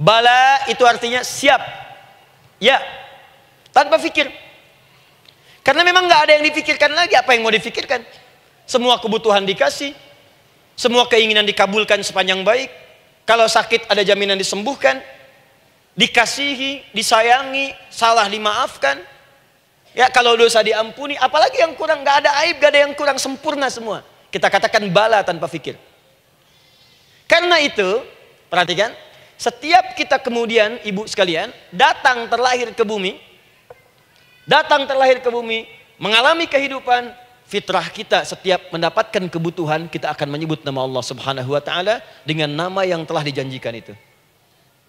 Bala itu artinya siap. Ya, tanpa pikir. Karena memang nggak ada yang dipikirkan lagi. Apa yang mau dipikirkan? Semua kebutuhan dikasih, semua keinginan dikabulkan sepanjang baik. Kalau sakit ada jaminan disembuhkan, dikasihi, disayangi, salah dimaafkan. Ya, kalau dosa diampuni, apalagi yang kurang, nggak ada aib, nggak ada yang kurang, sempurna semua. Kita katakan bala tanpa pikir. Karena itu, perhatikan, setiap kita kemudian, ibu sekalian, datang terlahir ke bumi, mengalami kehidupan, fitrah kita setiap mendapatkan kebutuhan, kita akan menyebut nama Allah Subhanahu wa Ta'ala dengan nama yang telah dijanjikan itu.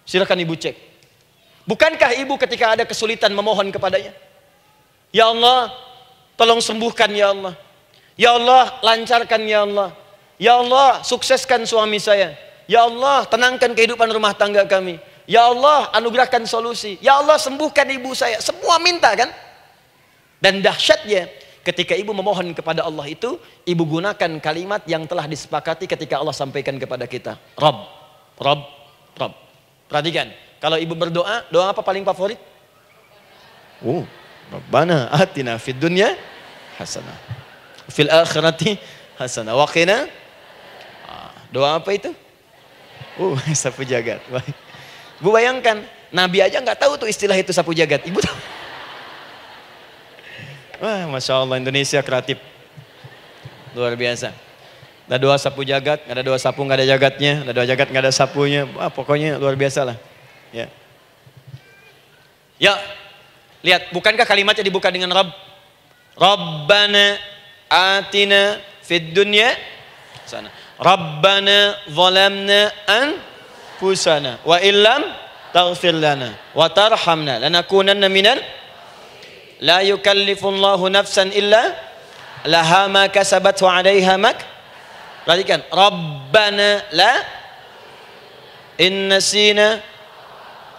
Silakan ibu cek. Bukankah ibu ketika ada kesulitan memohon kepadanya? Ya Allah, tolong sembuhkan ya Allah. Ya Allah, lancarkan ya Allah. Ya Allah, sukseskan suami saya. Ya Allah, tenangkan kehidupan rumah tangga kami. Ya Allah, anugerahkan solusi. Ya Allah, sembuhkan ibu saya. Semua minta kan? Dan dahsyatnya, ketika ibu memohon kepada Allah itu, ibu gunakan kalimat yang telah disepakati ketika Allah sampaikan kepada kita. Rabb, Rabb, Rabb. Perhatikan, kalau ibu berdoa, doa apa paling favorit? Rabbana atina fid dunya hasanah, fil akhirati hasanah, wa qina. Doa apa itu? Sapu jagat. Bu bayangkan, Nabi aja nggak tahu tuh istilah itu sapu jagat. Ibu tahu? Wah, Masya Allah, Indonesia kreatif. Luar biasa. Ada doa sapu jagat, nggak ada doa sapu nggak ada jagatnya, ada doa jagat nggak ada sapunya. Wah, pokoknya luar biasa lah. Ya. Ya, lihat, bukankah kalimatnya dibuka dengan Rabb? Rabbana atina fid dunya sana. Rabbana zalamna anfusana wa illam taghfir lana wa tarhamna lanakunanna minal. La yukallifullahu nafsan illa laha ma kasabat wa 'alaiha mak. Perhatikan, Rabbana la innasina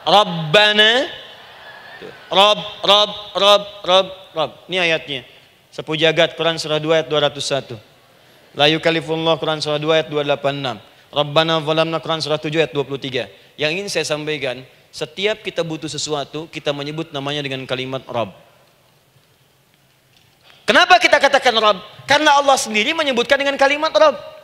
Rabbana Rabb. Ini ayatnya. Sapu jagat Quran surah 2 ayat 201. La yukallifullahu Quran surah 2 ayat 286. Rabbana zalamna Quran surah 7 ayat 23. Yang ingin saya sampaikan, setiap kita butuh sesuatu, kita menyebut namanya dengan kalimat Rabb. Kenapa kita katakan Rabb? Karena Allah sendiri menyebutkan dengan kalimat Rabb.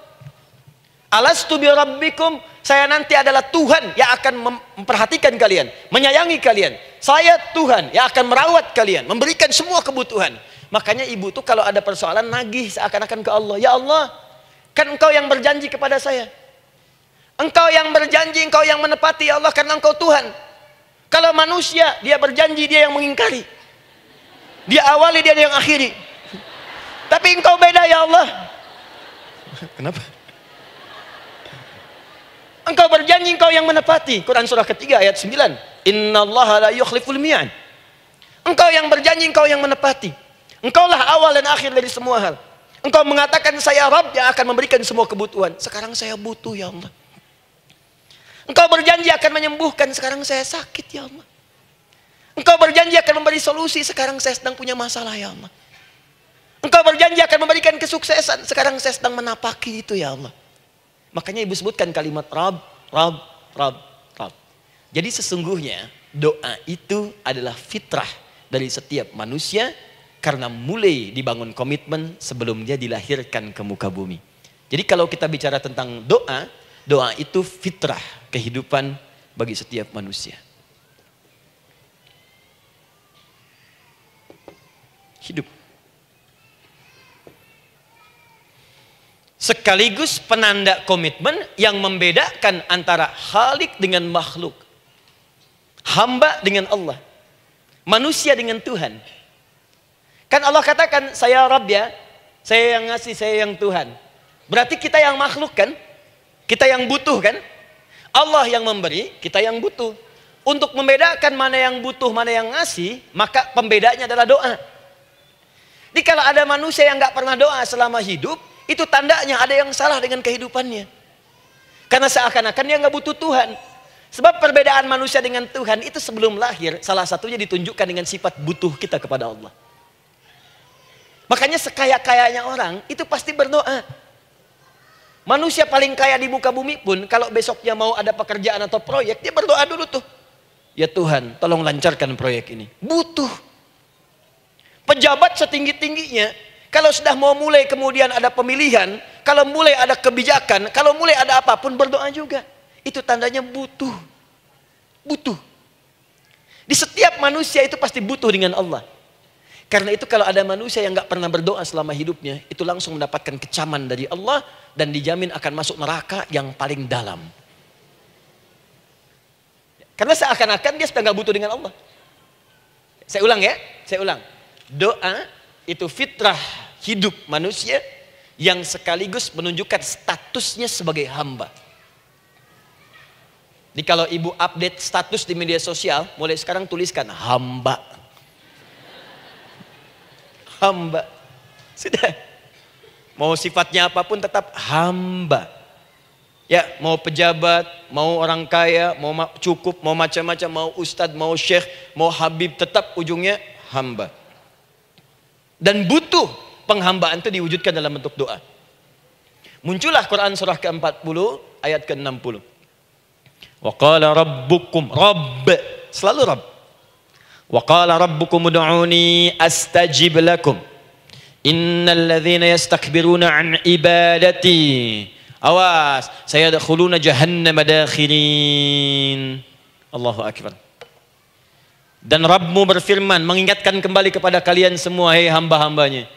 Alastu bi rabbikum, saya nanti adalah Tuhan yang akan memperhatikan kalian, menyayangi kalian. Saya Tuhan yang akan merawat kalian, memberikan semua kebutuhan. Makanya ibu tuh kalau ada persoalan nagih seakan-akan ke Allah. Ya Allah, kan engkau yang berjanji kepada saya. Engkau yang berjanji, engkau yang menepati ya Allah, karena engkau Tuhan. Kalau manusia, dia berjanji, dia yang mengingkari. Dia awali, dia yang akhiri. Tapi engkau beda ya Allah. Kenapa? Engkau berjanji, engkau yang menepati. Quran surah ketiga ayat 9. Innallaha la yukhliful mi'ad. Engkau yang berjanji, engkau yang menepati. Engkaulah awal dan akhir dari semua hal. Engkau mengatakan saya Rabb yang akan memberikan semua kebutuhan. Sekarang saya butuh ya Allah. Engkau berjanji akan menyembuhkan, sekarang saya sakit ya Allah. Engkau berjanji akan memberi solusi, sekarang saya sedang punya masalah ya Allah. Engkau berjanji akan memberikan kesuksesan, sekarang saya sedang menapaki itu ya Allah. Makanya ibu sebutkan kalimat Rabb, Rabb, Rabb, Rabb. Jadi sesungguhnya doa itu adalah fitrah dari setiap manusia, karena mulai dibangun komitmen sebelum dia dilahirkan ke muka bumi. Jadi kalau kita bicara tentang doa, doa itu fitrah kehidupan bagi setiap manusia. Hidup. Sekaligus penanda komitmen yang membedakan antara Khalik dengan makhluk, hamba dengan Allah, manusia dengan Tuhan. Kan Allah katakan saya Rabb ya, saya yang ngasih, saya yang Tuhan. Berarti kita yang makhluk kan, kita yang butuh kan. Allah yang memberi, kita yang butuh. Untuk membedakan mana yang butuh, mana yang ngasih, maka pembedanya adalah doa. Jadi kalau ada manusia yang nggak pernah doa selama hidup, itu tandanya ada yang salah dengan kehidupannya. Karena seakan-akan dia nggak butuh Tuhan. Sebab perbedaan manusia dengan Tuhan itu sebelum lahir, salah satunya ditunjukkan dengan sifat butuh kita kepada Allah. Makanya sekaya-kayanya orang itu pasti berdoa. Manusia paling kaya di muka bumi pun kalau besoknya mau ada pekerjaan atau proyek, dia berdoa dulu tuh. Ya Tuhan, tolong lancarkan proyek ini. Butuh. Pejabat setinggi-tingginya, kalau sudah mau mulai kemudian ada pemilihan, kalau mulai ada kebijakan, kalau mulai ada apapun berdoa juga. Itu tandanya butuh. Butuh. Di setiap manusia itu pasti butuh dengan Allah. Karena itu kalau ada manusia yang gak pernah berdoa selama hidupnya, itu langsung mendapatkan kecaman dari Allah dan dijamin akan masuk neraka yang paling dalam. Karena seakan-akan dia sudah gak butuh dengan Allah. Saya ulang ya, saya ulang. Doa itu fitrah hidup manusia yang sekaligus menunjukkan statusnya sebagai hamba. Jadi kalau ibu update status di media sosial, mulai sekarang tuliskan hamba. Hamba. Sudah. Mau sifatnya apapun tetap hamba. Ya, mau pejabat, mau orang kaya, mau cukup, mau macam-macam, mau ustadz, mau syekh, mau habib, tetap ujungnya hamba. Dan butuh penghambaan itu diwujudkan dalam bentuk doa. Muncullah Quran surah ke-40 ayat ke-60. Wa qala rabbukum, rabb, selalu rabb. Wa qala rabbukum ud'uni astajib lakum. Innal ladzina yastakbiruna an ibadati, awas, sayadkhuluna jahannama dakhirin. Allahu akbar. Dan Rabbmu berfirman, mengingatkan kembali kepada kalian semua, hei hamba-hambanya.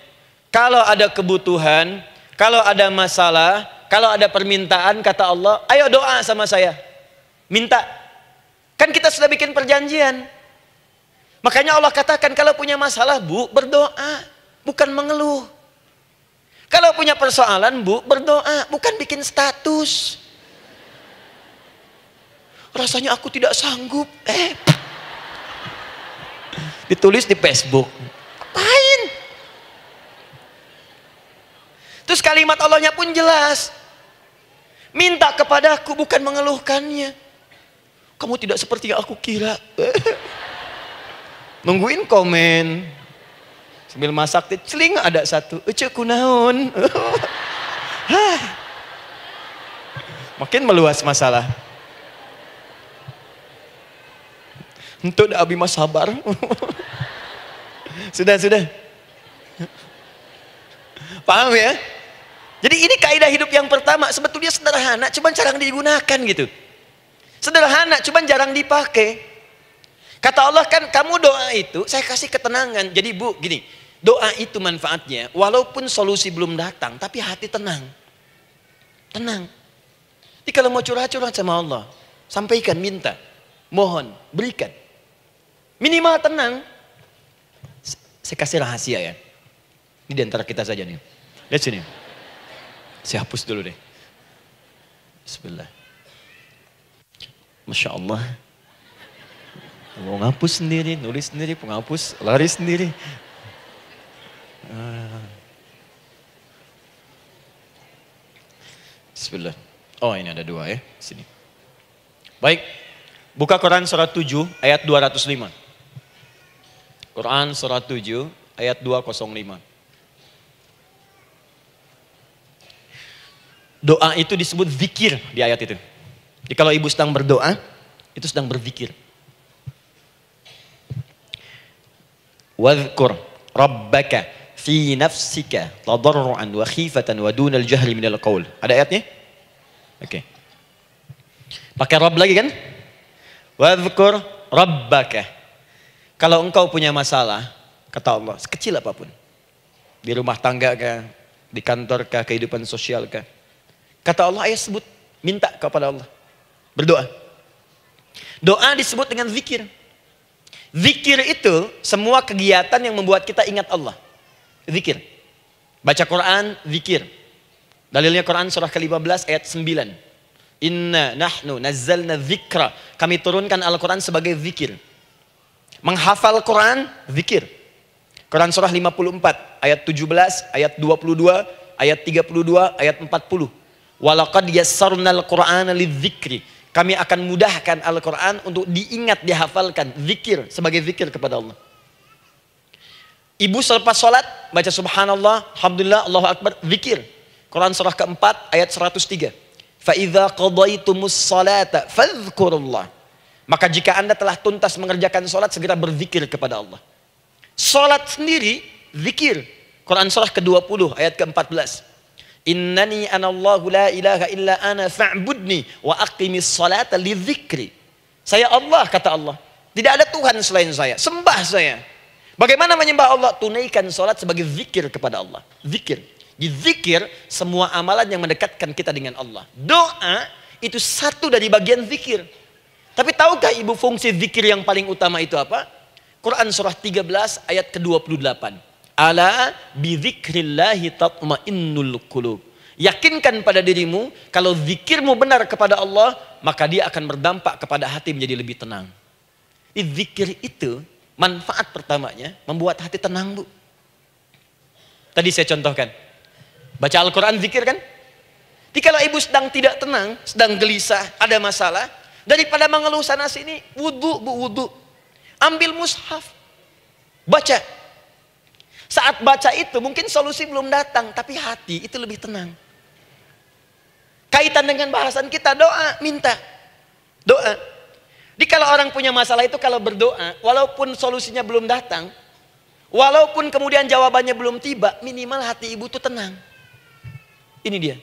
Kalau ada kebutuhan, kalau ada masalah, kalau ada permintaan, kata Allah, ayo doa sama saya. Minta. Kan kita sudah bikin perjanjian. Makanya Allah katakan kalau punya masalah, Bu, berdoa. Bukan mengeluh. Kalau punya persoalan, Bu, berdoa. Bukan bikin status. Rasanya aku tidak sanggup. Ditulis di Facebook. Apain? Terus kalimat Allahnya pun jelas. Minta kepadaku, bukan mengeluhkannya. Kamu tidak seperti yang aku kira. Nungguin komen. Sambil masak, celing ada satu. Ucuk kunaon. Makin meluas masalah. Untuk abi mas sabar. Sudah. Paham ya? Jadi ini kaidah hidup yang pertama. Sebetulnya sederhana, cuman jarang digunakan gitu. Sederhana, cuman jarang dipakai. Kata Allah kan, kamu doa itu, saya kasih ketenangan. Jadi Bu, gini, doa itu manfaatnya, walaupun solusi belum datang, tapi hati tenang. Tenang. Jadi kalau mau curhat-curhat sama Allah, sampaikan, minta, mohon, berikan. Minimal tenang. Saya kasih rahasia ya. Ini di antara kita saja nih. Lihat sini. Saya hapus dulu deh. Bismillah. Masya Allah. Mau ngapus sendiri, nulis sendiri, penghapus, lari sendiri. Bismillah. Oh ini ada dua ya. Sini. Baik. Buka Quran surat 7 ayat 205. Quran surat 7 ayat 205. Doa itu disebut zikir di ayat itu. Jadi kalau ibu sedang berdoa, itu sedang berzikir. Wadhkur rabbaka fi nafsika tadarruan wa khifatan wa dunal jahri minal qaul. Ada ayatnya? Oke. Pakai rabb lagi kan? Wadhkur rabbaka. Kalau engkau punya masalah, kata Allah, sekecil apapun. Di rumah tangga kah, di kantor kah, kehidupan sosial kah. Kata Allah, ayat sebut, minta kepada Allah. Berdoa. Doa disebut dengan zikir. Zikir itu semua kegiatan yang membuat kita ingat Allah. Zikir. Baca Quran, zikir. Dalilnya Quran surah ke-15 ayat 9. Inna nahnu nazzalna dzikra. Kami turunkan Al-Quran sebagai zikir. Menghafal Quran, zikir. Quran surah 54 ayat 17, ayat 22, ayat 32, ayat 40. Walaqad yassarnal Qur'ana lidzikri. Kami akan mudahkan Al-Quran untuk diingat, dihafalkan. Zikir, sebagai zikir kepada Allah. Ibu selepas sholat, baca subhanallah, alhamdulillah, Allahu Akbar, zikir. Quran surah keempat ayat 103. Fa idza qadaitumus salata fadhkurullah. Maka jika Anda telah tuntas mengerjakan salat, segera berzikir kepada Allah. Salat sendiri zikir. Quran surah ke-20 ayat ke-14. Innani anallahu la ilaha illa ana fa'budni wa aqimis salata lidzikri. Saya Allah, kata Allah. Tidak ada Tuhan selain saya. Sembah saya. Bagaimana menyembah Allah? Tunaikan salat sebagai zikir kepada Allah. Zikir. Di zikir semua amalan yang mendekatkan kita dengan Allah. Doa itu satu dari bagian zikir. Tapi tahukah ibu fungsi zikir yang paling utama itu apa? Quran surah 13 ayat ke-28. Ala bizikrillahi tatmainnul qulub. Yakinkan pada dirimu kalau zikirmu benar kepada Allah, maka dia akan berdampak kepada hati menjadi lebih tenang. Zikir itu manfaat pertamanya membuat hati tenang, Bu. Tadi saya contohkan. Baca Al-Quran zikir kan? Jadi kalau ibu sedang tidak tenang, sedang gelisah, ada masalah, daripada mengeluh sana sini, wudu, Bu, wudu. Ambil mushaf. Baca. Saat baca itu mungkin solusi belum datang, tapi hati itu lebih tenang. Kaitan dengan bahasan kita, doa, minta. Doa. Jadi kalau orang punya masalah itu kalau berdoa, walaupun solusinya belum datang, walaupun kemudian jawabannya belum tiba, minimal hati ibu itu tenang. Ini dia.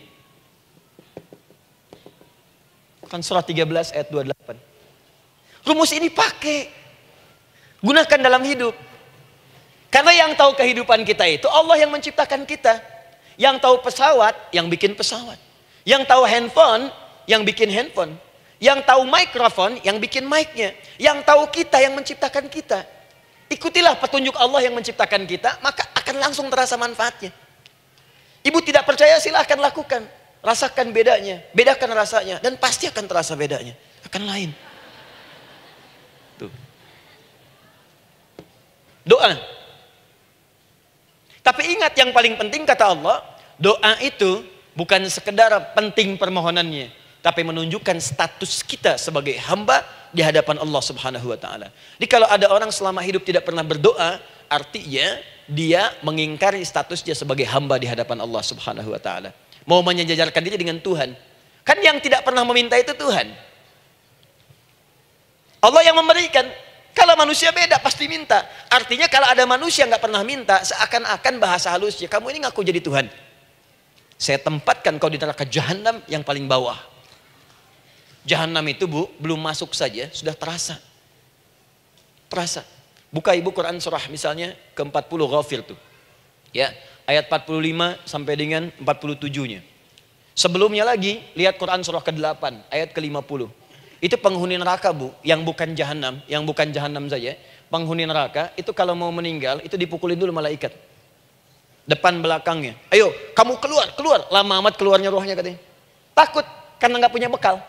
Kan surah 13 ayat 28. Rumus ini pakai. Gunakan dalam hidup. Karena yang tahu kehidupan kita itu Allah yang menciptakan kita. Yang tahu pesawat, yang bikin pesawat. Yang tahu handphone, yang bikin handphone. Yang tahu mikrofon, yang bikin mic-nya. Yang tahu kita, yang menciptakan kita. Ikutilah petunjuk Allah yang menciptakan kita, maka akan langsung terasa manfaatnya. Ibu tidak percaya, silahkan lakukan. Rasakan bedanya, bedakan rasanya, dan pasti akan terasa bedanya. Akan lain. Tuh. Doa. Tapi ingat yang paling penting kata Allah, doa itu bukan sekedar penting permohonannya, tapi menunjukkan status kita sebagai hamba di hadapan Allah Subhanahu wa taala. Jadi kalau ada orang selama hidup tidak pernah berdoa, artinya dia mengingkari status dia sebagai hamba di hadapan Allah Subhanahu wa taala. Mau menyejajarkan diri dengan Tuhan. Kan yang tidak pernah meminta itu Tuhan. Allah yang memberikan. Kalau manusia beda pasti minta. Artinya kalau ada manusia nggak pernah minta, seakan-akan bahasa halusnya, kamu ini ngaku jadi Tuhan. Saya tempatkan kau di neraka jahanam yang paling bawah. Jahanam itu, Bu, belum masuk saja sudah terasa. Terasa. Buka ibu Quran surah misalnya ke-40 Ghafir tuh. Ya, ayat 45 sampai dengan 47-nya. Sebelumnya lagi lihat Quran surah ke-8 ayat ke-50. Itu penghuni neraka, Bu, yang bukan jahanam saja. Penghuni neraka itu kalau mau meninggal itu dipukulin dulu malaikat. Depan belakangnya. Ayo, kamu keluar. Lama amat keluarnya rohnya katanya. Takut karena nggak punya bekal.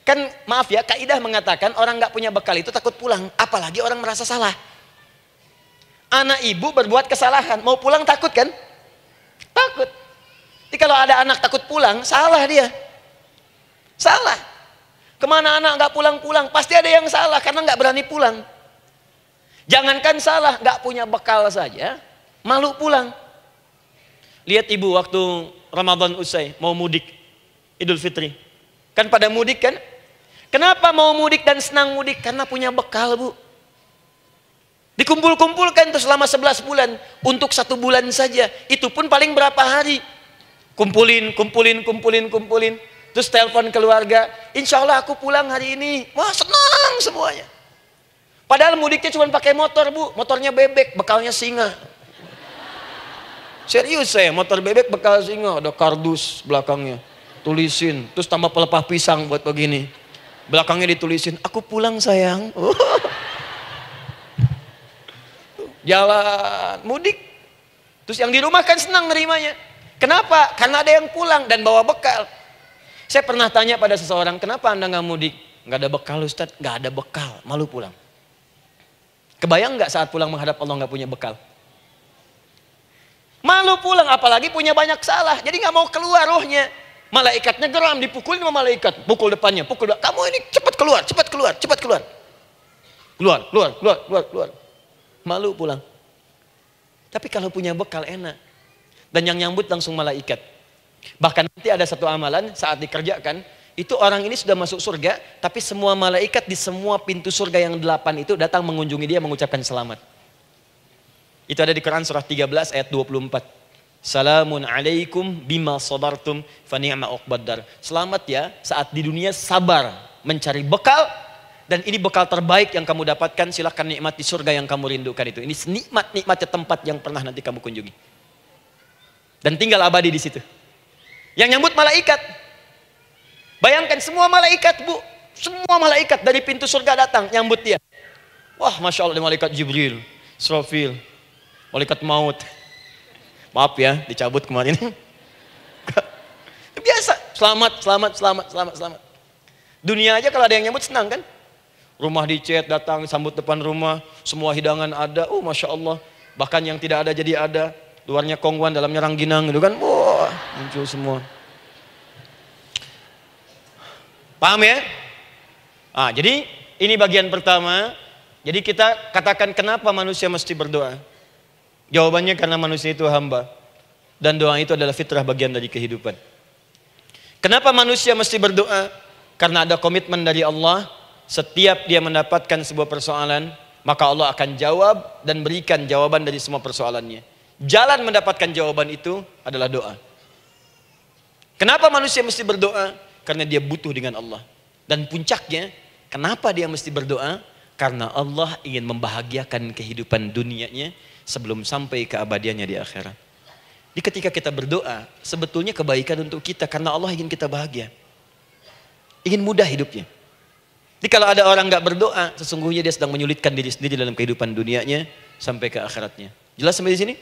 Kan maaf ya, kaidah mengatakan orang nggak punya bekal itu takut pulang, apalagi orang merasa salah. Anak ibu berbuat kesalahan, mau pulang takut kan? Takut. Jadi kalau ada anak takut pulang, salah dia. Salah. Kemana anak nggak pulang-pulang, pasti ada yang salah karena nggak berani pulang. Jangankan salah, nggak punya bekal saja, malu pulang. Lihat ibu waktu Ramadan usai, mau mudik, Idul Fitri. Kan pada mudik kan? Kenapa mau mudik dan senang mudik? Karena punya bekal, Bu. Dikumpul-kumpulkan tuh selama 11 bulan. Untuk 1 bulan saja. Itu pun paling berapa hari. Kumpulin. Terus telepon keluarga. Insya Allah aku pulang hari ini. Wah, senang semuanya. Padahal mudiknya cuma pakai motor, Bu. Motornya bebek, bekalnya singa. Serius saya, motor bebek bekal singa. Ada kardus belakangnya. Tulisin. Terus tambah pelepah pisang buat begini. Belakangnya ditulisin, aku pulang sayang. Jalan, mudik. Terus yang di rumah kan senang nerimanya. Kenapa? Karena ada yang pulang dan bawa bekal. Saya pernah tanya pada seseorang, kenapa Anda nggak mudik? Nggak ada bekal Ustadz, nggak ada bekal, malu pulang. Kebayang nggak saat pulang menghadap Allah nggak punya bekal? Malu pulang, apalagi punya banyak salah. Jadi nggak mau keluar rohnya. Malaikatnya geram, dipukulin sama malaikat. Pukul depannya, pukul depan. Kamu ini cepat keluar. Keluar. Malu pulang. Tapi kalau punya bekal enak. Dan yang nyambut langsung malaikat. Bahkan nanti ada satu amalan saat dikerjakan, itu orang ini sudah masuk surga, tapi semua malaikat di semua pintu surga yang 8 itu datang mengunjungi dia mengucapkan selamat. Itu ada di Quran surah 13 ayat 24. Salamun alaikum bima sabartum fa ni'ma uqbaddar. Selamat ya saat di dunia sabar mencari bekal, dan ini bekal terbaik yang kamu dapatkan, silakan nikmati surga yang kamu rindukan itu. Ini nikmat-nikmatnya tempat yang pernah nanti kamu kunjungi. Dan tinggal abadi di situ. Yang nyambut malaikat. Bayangkan semua malaikat, Bu. Semua malaikat dari pintu surga datang nyambut dia. Wah, Masya Allah, malaikat Jibril, Israfil, malaikat maut. Maaf ya, dicabut kemarin. Biasa, selamat. Dunia aja kalau ada yang nyambut senang kan? Rumah dicet, datang, sambut depan rumah, semua hidangan ada. Oh, Masya Allah. Bahkan yang tidak ada jadi ada. Luarnya kongguan, dalamnya rangginang gitu kan. Wah, muncul semua. Paham ya? Jadi ini bagian pertama. Jadi kita katakan kenapa manusia mesti berdoa. Jawabannya karena manusia itu hamba. Dan doa itu adalah fitrah, bagian dari kehidupan. Kenapa manusia mesti berdoa? Karena ada komitmen dari Allah. Setiap dia mendapatkan sebuah persoalan, maka Allah akan jawab dan berikan jawaban dari semua persoalannya. Jalan mendapatkan jawaban itu adalah doa. Kenapa manusia mesti berdoa? Karena dia butuh dengan Allah. Dan puncaknya, kenapa dia mesti berdoa? Karena Allah ingin membahagiakan kehidupan dunianya sebelum sampai keabadiannya di akhirat. Jadi ketika kita berdoa, sebetulnya kebaikan untuk kita karena Allah ingin kita bahagia. Ingin mudah hidupnya. Jadi kalau ada orang nggak berdoa, sesungguhnya dia sedang menyulitkan diri sendiri dalam kehidupan dunianya sampai ke akhiratnya. Jelas sampai di sini?